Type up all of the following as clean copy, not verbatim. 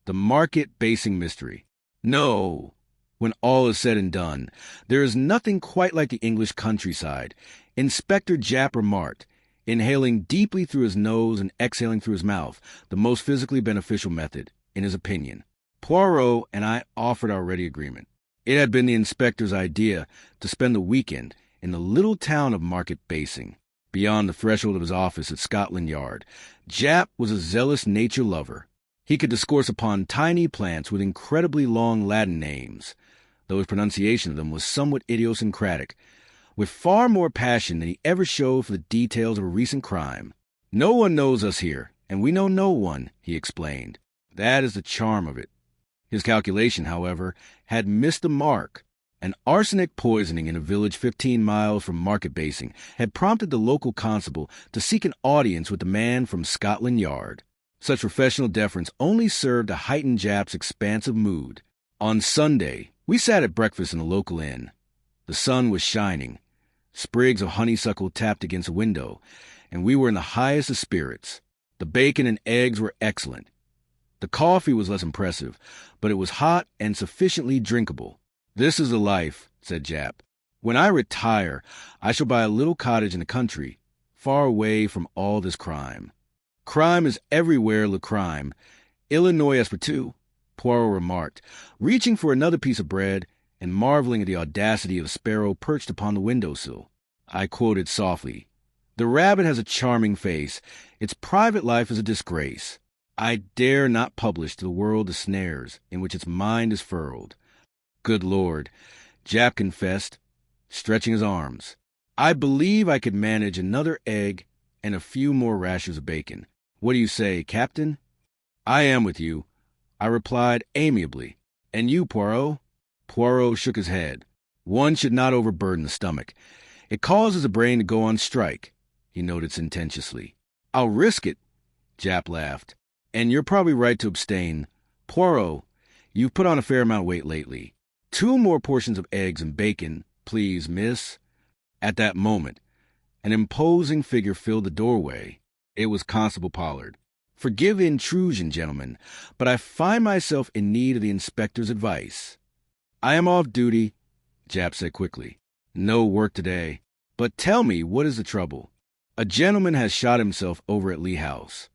The market basing mystery. No. When all is said and done, there is nothing quite like the English countryside. Inspector Japp remarked, inhaling deeply through his nose and exhaling through his mouth, the most physically beneficial method, in his opinion. Poirot and I offered our ready agreement. It had been the inspector's idea to spend the weekend in the little town of Market Basing, beyond the threshold of his office at Scotland Yard. Japp was a zealous nature lover. He could discourse upon tiny plants with incredibly long Latin names, though his pronunciation of them was somewhat idiosyncratic, with far more passion than he ever showed for the details of a recent crime. "No one knows us here, and we know no one," he explained. "That is the charm of it." His calculation, however, had missed the mark. An arsenic poisoning in a village 15 miles from Market Basing had prompted the local constable to seek an audience with the man from Scotland Yard. Such professional deference only served to heighten Japp's expansive mood. On Sunday, we sat at breakfast in a local inn. The sun was shining. Sprigs of honeysuckle tapped against a window, and we were in the highest of spirits. The bacon and eggs were excellent. The coffee was less impressive, but it was hot and sufficiently drinkable. "This is the life," said Japp. "When I retire, I shall buy a little cottage in the country, far away from all this crime." "Crime is everywhere le crime. Illinois as for two," Poirot remarked, reaching for another piece of bread and marveling at the audacity of the sparrow perched upon the window-sill. I quoted softly, "The rabbit has a charming face. Its private life is a disgrace. I dare not publish to the world the snares in which its mind is furled." "Good Lord," Japp confessed, stretching his arms. "I believe I could manage another egg and a few more rashers of bacon. What do you say, Captain?" "I am with you," I replied amiably. "And you, Poirot?" Poirot shook his head. "One should not overburden the stomach. It causes the brain to go on strike," he noted sententiously. "I'll risk it," Japp laughed. "And you're probably right to abstain. Poirot, you've put on a fair amount of weight lately. 2 more portions of eggs and bacon, please, miss." At that moment, an imposing figure filled the doorway. It was Constable Pollard. "Forgive the intrusion, gentlemen, but I find myself in need of the inspector's advice." "I am off duty," Japp said quickly. "No work today. But tell me, what is the trouble?" "A gentleman has shot himself over at Lee House."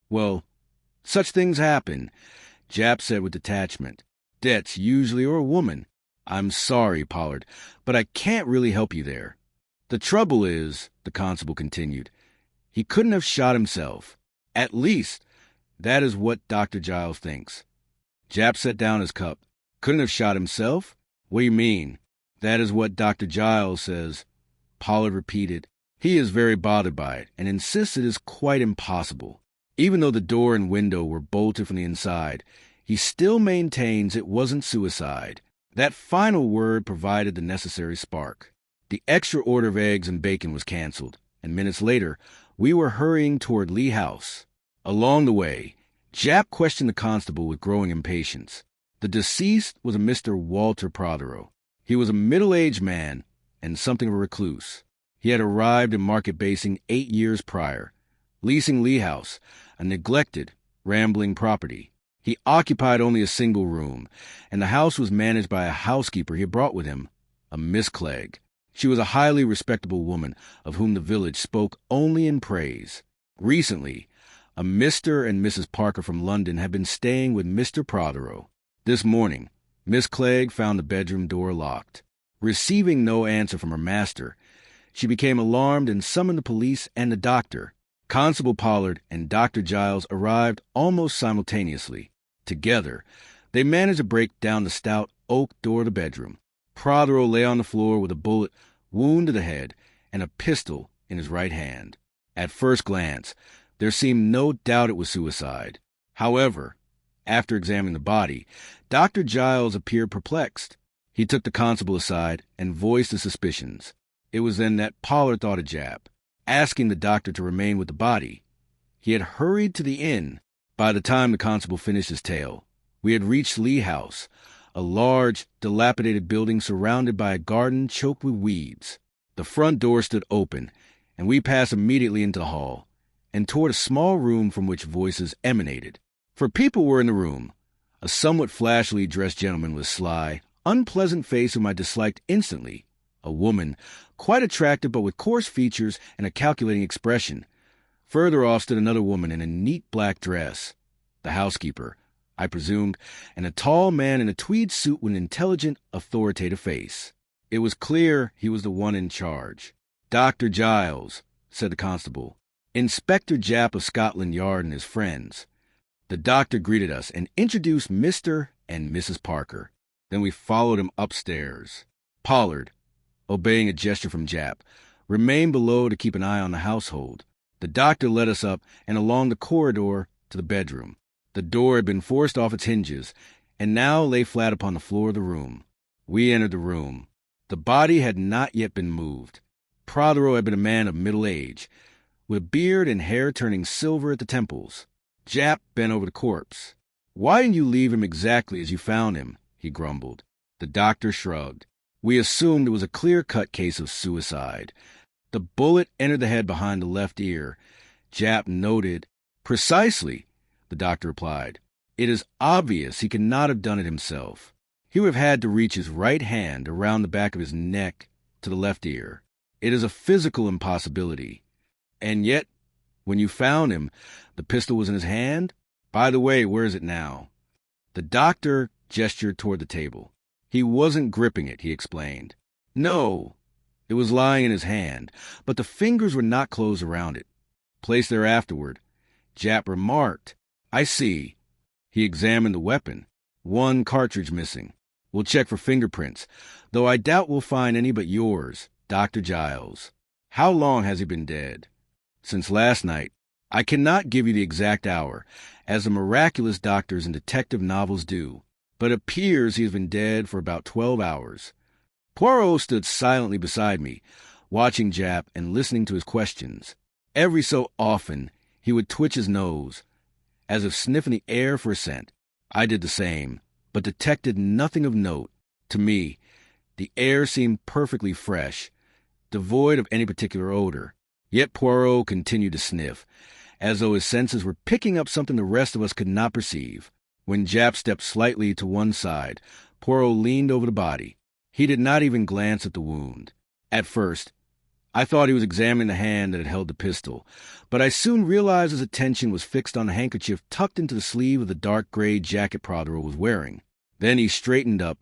"Well, such things happen," Japp said with detachment. "Debts usually, or a woman." "I'm sorry, Pollard, but I can't really help you there." "The trouble is," the constable continued, "he couldn't have shot himself. At least, that is what Dr. Giles thinks." Japp set down his cup. "Couldn't have shot himself? What do you mean?" "That is what Dr. Giles says," Pollard repeated. "He is very bothered by it and insists it is quite impossible. Even though the door and window were bolted from the inside, he still maintains it wasn't suicide. That final word provided the necessary spark." The extra order of eggs and bacon was canceled, and minutes later, we were hurrying toward Lee House. Along the way, Japp questioned the constable with growing impatience. The deceased was a Mr. Walter Prothero. He was a middle-aged man and something of a recluse. He had arrived in Market Basing 8 years prior, leasing Lee House, a neglected, rambling property. He occupied only a single room, and the house was managed by a housekeeper he had brought with him, a Miss Clegg. She was a highly respectable woman of whom the village spoke only in praise. Recently, a Mr. and Mrs. Parker from London had been staying with Mr. Prothero. This morning, Miss Clegg found the bedroom door locked. Receiving no answer from her master, she became alarmed and summoned the police and the doctor. Constable Pollard and Dr. Giles arrived almost simultaneously. Together, they managed to break down the stout oak door of the bedroom. Prothero lay on the floor with a bullet wound to the head and a pistol in his right hand. At first glance, there seemed no doubt it was suicide. However, after examining the body, Dr. Giles appeared perplexed. He took the constable aside and voiced his suspicions. It was then that Pollard thought of Japp, asking the doctor to remain with the body. He had hurried to the inn. By the time the constable finished his tale, we had reached Lee House, a large, dilapidated building surrounded by a garden choked with weeds. The front door stood open, and we passed immediately into the hall, and toward a small room from which voices emanated. For people were in the room, A somewhat flashily dressed gentleman with a sly, unpleasant face whom I disliked instantly. A woman, quite attractive but with coarse features and a calculating expression. Further off stood another woman in a neat black dress. The housekeeper, I presumed, and a tall man in a tweed suit with an intelligent, authoritative face. It was clear he was the one in charge. "Dr. Giles," said the constable. "Inspector Japp of Scotland Yard and his friends." The doctor greeted us and introduced Mr. and Mrs. Parker. Then we followed him upstairs. Pollard, obeying a gesture from Japp, remained below to keep an eye on the household. The doctor led us up and along the corridor to the bedroom. The door had been forced off its hinges and now lay flat upon the floor of the room. We entered the room. The body had not yet been moved. Prothero had been a man of middle age, with a beard and hair turning silver at the temples. Japp bent over the corpse. "Why didn't you leave him exactly as you found him?" he grumbled. The doctor shrugged. "We assumed it was a clear-cut case of suicide. The bullet entered the head behind the left ear." Japp noted. "Precisely," the doctor replied. "It is obvious he could not have done it himself. He would have had to reach his right hand around the back of his neck to the left ear. It is a physical impossibility. And yet, when you found him, the pistol was in his hand? By the way, where is it now?" The doctor gestured toward the table. "He wasn't gripping it," he explained. "No, it was lying in his hand, but the fingers were not closed around it. Placed there afterward." Japp remarked. "I see." He examined the weapon. "One cartridge missing. We'll check for fingerprints, though I doubt we'll find any but yours, Dr. Giles. How long has he been dead?" "Since last night. I cannot give you the exact hour, as the miraculous doctors in detective novels do, but it appears he has been dead for about 12 hours. Poirot stood silently beside me, watching Japp and listening to his questions. Every so often, he would twitch his nose, as if sniffing the air for a scent. I did the same, but detected nothing of note. To me, the air seemed perfectly fresh, devoid of any particular odor. Yet Poirot continued to sniff, as though his senses were picking up something the rest of us could not perceive. When Japp stepped slightly to one side, Poirot leaned over the body. He did not even glance at the wound. At first, I thought he was examining the hand that had held the pistol, but I soon realized his attention was fixed on the handkerchief tucked into the sleeve of the dark gray jacket Prothero was wearing. Then he straightened up,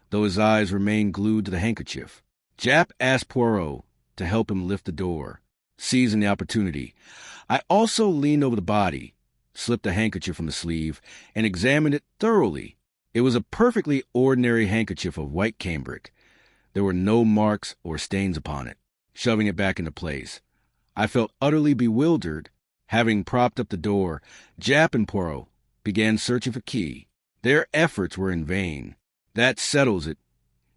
though his eyes remained glued to the handkerchief. Japp asked Poirot to help him lift the door. Seizing the opportunity, I also leaned over the body, slipped the handkerchief from the sleeve, and examined it thoroughly. It was a perfectly ordinary handkerchief of white cambric. There were no marks or stains upon it. Shoving it back into place, I felt utterly bewildered. Having propped up the door, Japp and Poirot began searching for key. Their efforts were in vain. "That settles it,"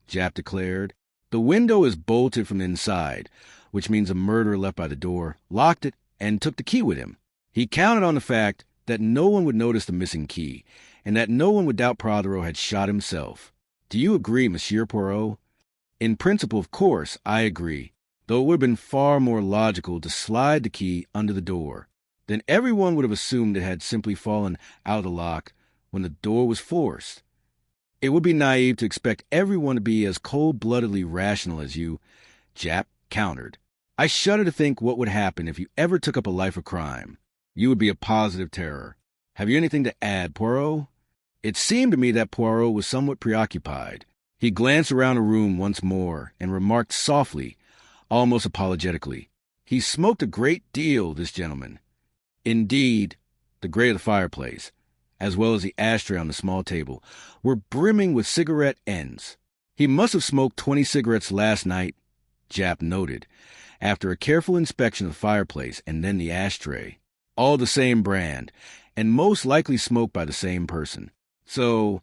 Japp declared. "The window is bolted from the inside, which means a murderer left by the door, locked it, and took the key with him. He counted on the fact that no one would notice the missing key, and that no one would doubt Prothero had shot himself. Do you agree, Monsieur Poirot?" "In principle, of course, I agree, though it would have been far more logical to slide the key under the door. Then everyone would have assumed it had simply fallen out of the lock when the door was forced. It would be naive to expect everyone to be as cold-bloodedly rational as you," Japp countered. "I shudder to think what would happen if you ever took up a life of crime. You would be a positive terror. Have you anything to add, Poirot?" It seemed to me that Poirot was somewhat preoccupied. He glanced around the room once more and remarked softly, almost apologetically, "He smoked a great deal, this gentleman." Indeed, the grate of the fireplace, as well as the ashtray on the small table, were brimming with cigarette ends. "He must have smoked 20 cigarettes last night," Japp noted, after a careful inspection of the fireplace and then the ashtray. "All the same brand, and most likely smoked by the same person. So,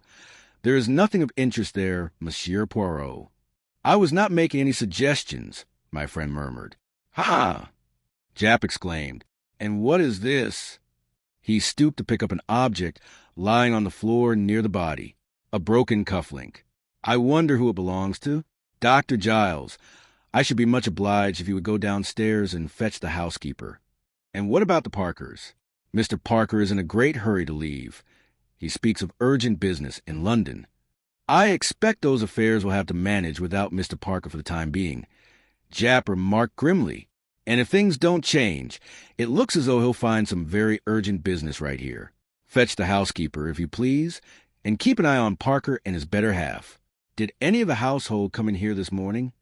there is nothing of interest there, Monsieur Poirot." "I was not making any suggestions," my friend murmured. "Ha!" Japp exclaimed. "And what is this?" He stooped to pick up an object lying on the floor near the body, a broken cufflink. "I wonder who it belongs to?" "Dr. Giles. I should be much obliged if you would go downstairs and fetch the housekeeper." "And what about the Parkers?" "Mr. Parker is in a great hurry to leave. He speaks of urgent business in London. I expect those affairs will have to manage without Mr. Parker for the time being. Japp remarked grimly. And if things don't change, it looks as though he'll find some very urgent business right here. Fetch the housekeeper, if you please, and keep an eye on Parker and his better half. Did any of the household come in here this morning?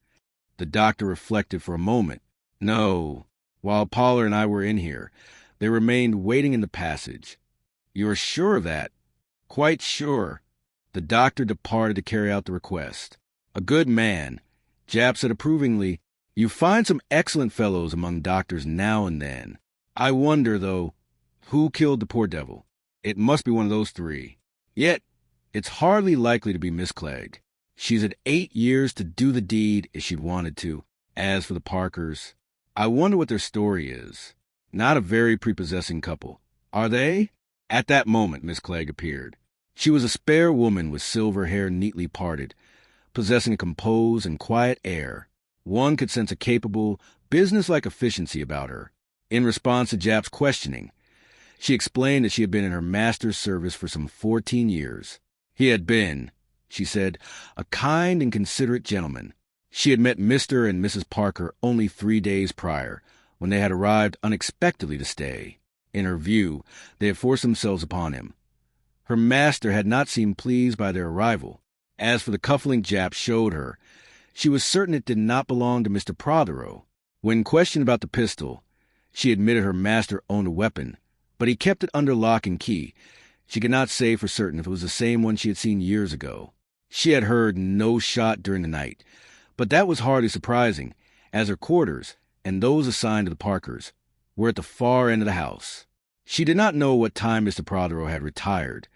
The doctor reflected for a moment. No. While Paula and I were in here, they remained waiting in the passage. You are sure of that? Quite sure. The doctor departed to carry out the request. A good man. Japp said approvingly, You find some excellent fellows among doctors now and then. I wonder, though, who killed the poor devil? It must be one of those three. Yet, it's hardly likely to be Miss Clegg. She's had 8 years to do the deed if she'd wanted to. As for the Parkers, I wonder what their story is. Not a very prepossessing couple. Are they? At that moment, Miss Clegg appeared. She was a spare woman with silver hair neatly parted, possessing a composed and quiet air. One could sense a capable, businesslike efficiency about her. In response to Japp's questioning, she explained that she had been in her master's service for some 14 years. He had been, she said, a kind and considerate gentleman. She had met Mr. and Mrs. Parker only 3 days prior, when they had arrived unexpectedly to stay. In her view, they had forced themselves upon him. Her master had not seemed pleased by their arrival. As for the cufflink Japp showed her, she was certain it did not belong to Mr. Prothero. When questioned about the pistol, she admitted her master owned a weapon, but he kept it under lock and key. She could not say for certain if it was the same one she had seen years ago. She had heard no shot during the night, but that was hardly surprising, as her quarters, and those assigned to the Parkers, were at the far end of the house. She did not know what time Mr. Prothero had retired.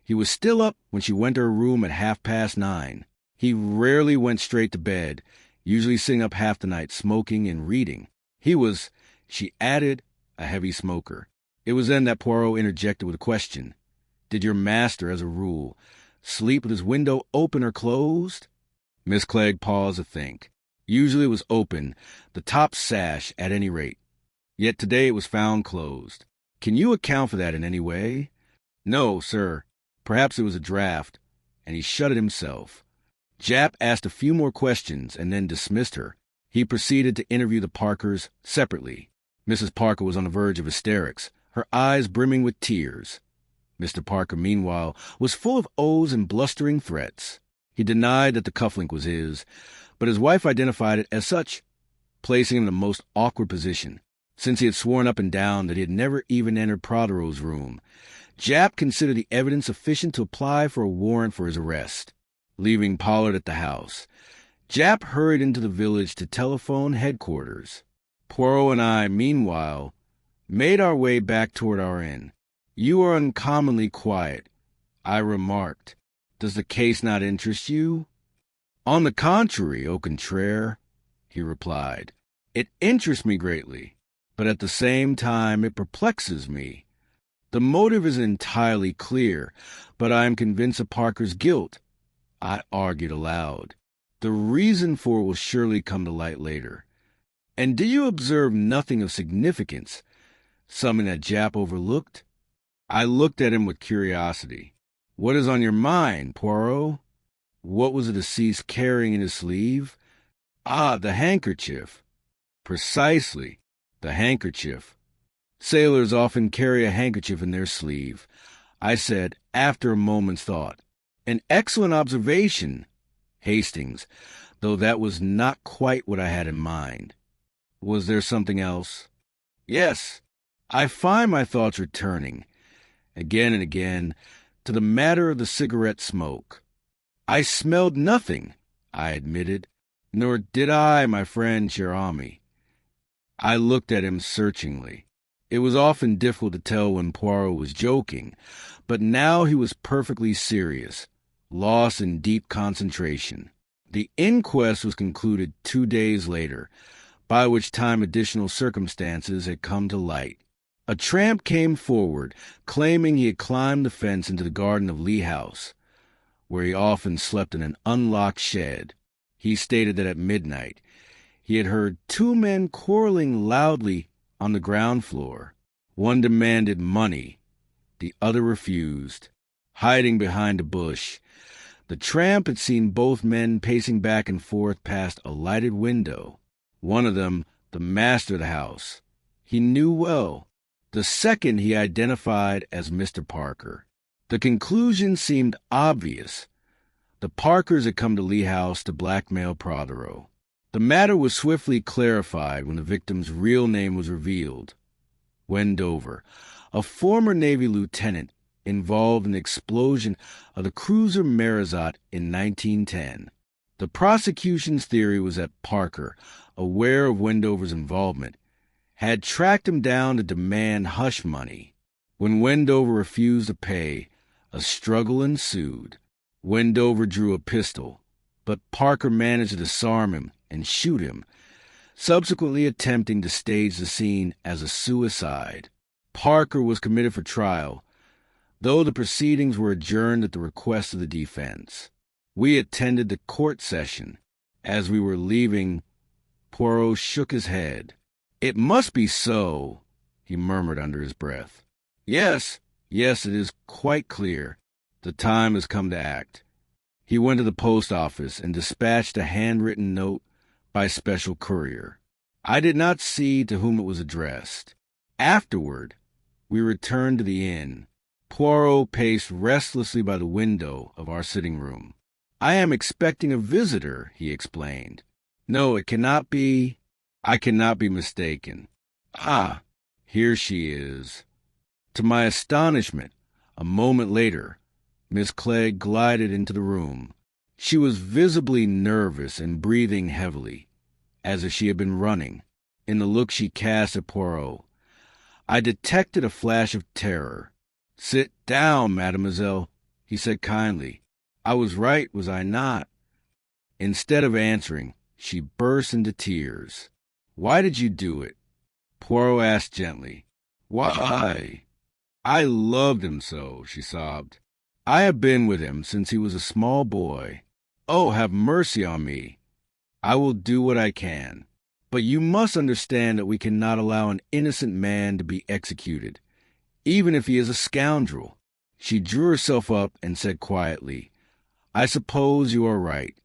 He was still up when she went to her room at 9:30. He rarely went straight to bed, usually sitting up half the night smoking and reading. He was, she added, a heavy smoker. It was then that Poirot interjected with a question. Did your master, as a rule, sleep with his window open or closed? Miss Clegg paused to think. Usually it was open, the top sash at any rate. Yet today it was found closed. Can you account for that in any way? No, sir. Perhaps it was a draught, and he shut it himself. Japp asked a few more questions and then dismissed her. He proceeded to interview the Parkers separately. Mrs. Parker was on the verge of hysterics, her eyes brimming with tears. Mr. Parker, meanwhile, was full of oaths and blustering threats. He denied that the cufflink was his, but his wife identified it as such, placing him in the most awkward position, since he had sworn up and down that he had never even entered Prothero's room. Japp considered the evidence sufficient to apply for a warrant for his arrest. Leaving Pollard at the house, Japp hurried into the village to telephone headquarters. Poirot and I, meanwhile, made our way back toward our inn. You are uncommonly quiet, I remarked. Does the case not interest you? On the contrary, au contraire, he replied. It interests me greatly, but at the same time it perplexes me. The motive is entirely clear, but I am convinced of Parker's guilt. I argued aloud. The reason for it will surely come to light later. And do you observe nothing of significance, something that Japp overlooked? I looked at him with curiosity. What is on your mind, Poirot? What was the deceased carrying in his sleeve? Ah, the handkerchief. Precisely, the handkerchief. Sailors often carry a handkerchief in their sleeve, I said after a moment's thought. An excellent observation, Hastings, though that was not quite what I had in mind. Was there something else? Yes, I find my thoughts returning, again and again, to the matter of the cigarette smoke. I smelled nothing, I admitted, nor did I, my friend cher ami. I looked at him searchingly. It was often difficult to tell when Poirot was joking, but now he was perfectly serious, lost in deep concentration. The inquest was concluded 2 days later, by which time additional circumstances had come to light. A tramp came forward, claiming he had climbed the fence into the garden of Lee House, where he often slept in an unlocked shed. He stated that at midnight he had heard 2 men quarreling loudly on the ground floor. One demanded money, the other refused. hiding behind a bush. The tramp had seen both men pacing back and forth past a lighted window. One of them, the master of the house, he knew well. The second he identified as Mr. Parker. The conclusion seemed obvious. The Parkers had come to Lee House to blackmail Prothero. The matter was swiftly clarified when the victim's real name was revealed. Wendover, a former Navy lieutenant involved in the explosion of the cruiser Marizot in 1910. The prosecution's theory was that Parker, aware of Wendover's involvement, had tracked him down to demand hush money. When Wendover refused to pay, a struggle ensued. Wendover drew a pistol, but Parker managed to disarm him and shoot him, subsequently attempting to stage the scene as a suicide. Parker was committed for trial, though the proceedings were adjourned at the request of the defense. We attended the court session. As we were leaving, Poirot shook his head. "It must be so," he murmured under his breath. Yes, it is quite clear. The time has come to act." He went to the post office and dispatched a handwritten note by special courier. I did not see to whom it was addressed. Afterward, we returned to the inn. Poirot paced restlessly by the window of our sitting room. "I am expecting a visitor," he explained. "No, it cannot be. I cannot be mistaken. Ah, here she is." To my astonishment, a moment later, Miss Clegg glided into the room. She was visibly nervous and breathing heavily, as if she had been running. In the look she cast at Poirot, I detected a flash of terror. "Sit down, mademoiselle," he said kindly. "I was right, was I not?" Instead of answering, she burst into tears. "Why did you do it?" Poirot asked gently. "Why? I loved him so," she sobbed. "I have been with him since he was a small boy. Oh, have mercy on me. I will do what I can. But you must understand that we cannot allow an innocent man to be executed, even if he is a scoundrel." She drew herself up and said quietly, "I suppose you are right.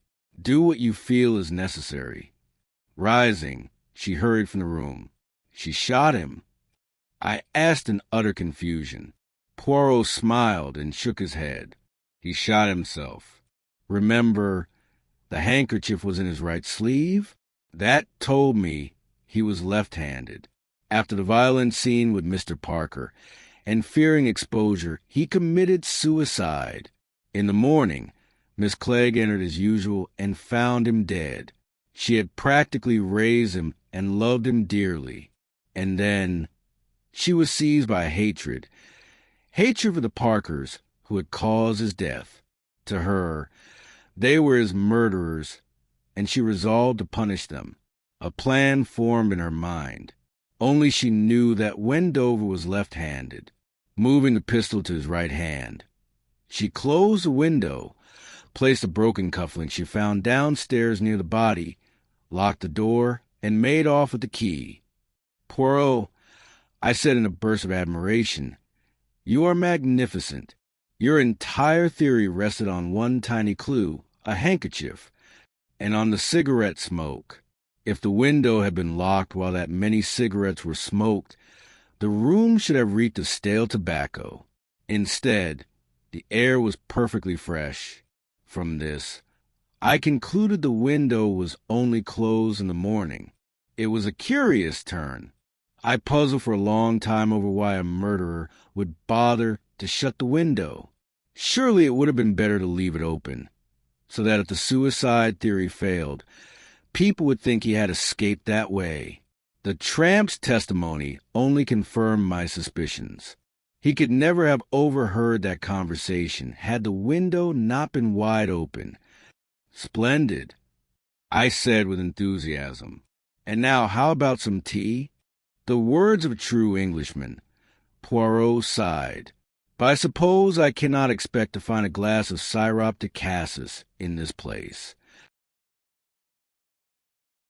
Do what you feel is necessary." Rising, she hurried from the room. "She shot him?" I asked in utter confusion. Poirot smiled and shook his head. "He shot himself. Remember, the handkerchief was in his right sleeve? That told me he was left-handed. After the violent scene with Mr. Parker, and fearing exposure, he committed suicide. In the morning, Miss Clegg entered as usual and found him dead. She had practically raised him and loved him dearly. And then she was seized by hatred for the Parkers who had caused his death. To her, they were his murderers, and she resolved to punish them. A plan formed in her mind. Only she knew that Wendover was left-handed, moving the pistol to his right hand. She closed the window, placed a broken cufflink she found downstairs near the body, locked the door, and made off with the key. "Poirot," I said in a burst of admiration, "you are magnificent. Your entire theory rested on one tiny clue, a handkerchief, and on the cigarette smoke. If the window had been locked while that many cigarettes were smoked, the room should have reeked of stale tobacco. Instead, the air was perfectly fresh. From this, I concluded the window was only closed in the morning. It was a curious turn. I puzzled for a long time over why a murderer would bother to shut the window. Surely it would have been better to leave it open, so that if the suicide theory failed, people would think he had escaped that way. The tramp's testimony only confirmed my suspicions. He could never have overheard that conversation had the window not been wide open. "Splendid," I said with enthusiasm. "And now how about some tea?" The words of a true Englishman. Poirot sighed. "But I suppose I cannot expect to find a glass of sirop de cassis in this place."